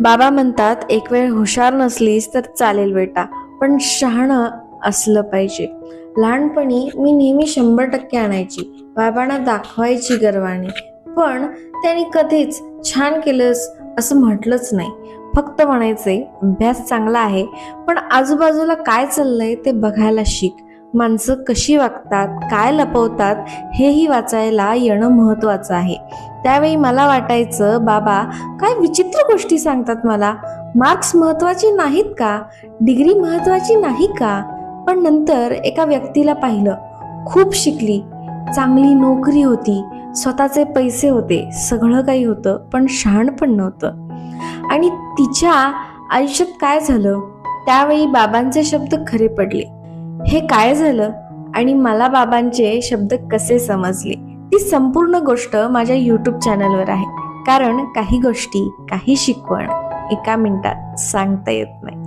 बाबा म्हणतात, एक वेळ हुशार नसलीस तर चालेल बेटा, पण शहाणं असलं पाहिजे. लहानपणी मी नेहमी 100% आणायची, बाबांना दाखवायची गर्वाने. पण त्यांनी कधीच छान केलंस असं म्हटलंच नाही. फक्त म्हणायचे, अभ्यास चांगला आहे, पण आजूबाजूला काय चाललंय ते बघायला शिक. माणसं कशी वागतात, काय लपवतात, हेही वाचायला येणं महत्वाचं आहे. त्यावेळी मला वाटायचं, बाबा काय विचित्र गोष्टी सांगतात मला. मार्क्स महत्वाचे नाहीत का? डिग्री महत्वाची नाही का? पण नंतर एका व्यक्तीला पाहिलं, खूप शिकली, चांगली नोकरी होती, स्वतःचे पैसे होते, सगळं काही होतं, पण शहाणपण नव्हतं. आणि तिच्या आयुष्यात काय झालं? त्यावेळी बाबांचे शब्द खरे पडले. हे काय झालं आणि मला बाबांचे शब्द कसे समजले, ती संपूर्ण गोष्ट माझ्या YouTube चॅनलवर आहे. कारण काही गोष्टी, काही शिकवण एका मिनिटात सांगता येत नाही.